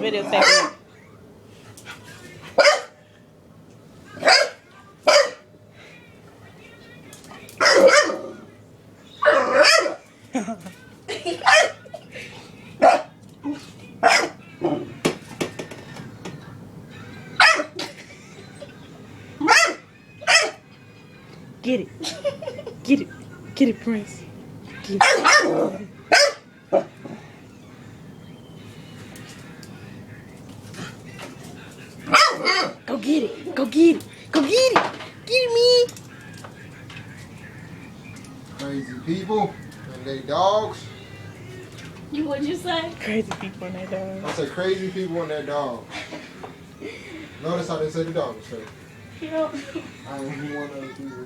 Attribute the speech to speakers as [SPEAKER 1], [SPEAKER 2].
[SPEAKER 1] videotaping it. Get it. Get it. Get it, Prince. Get it. Go get it. Go get it. Go get it. Get it, me.
[SPEAKER 2] Crazy people and they dogs.
[SPEAKER 3] What'd you say?
[SPEAKER 1] Crazy people and their dogs.
[SPEAKER 2] I said crazy people and their dogs. Notice how they say the dog was straight.
[SPEAKER 3] You know.
[SPEAKER 2] I am one of the people.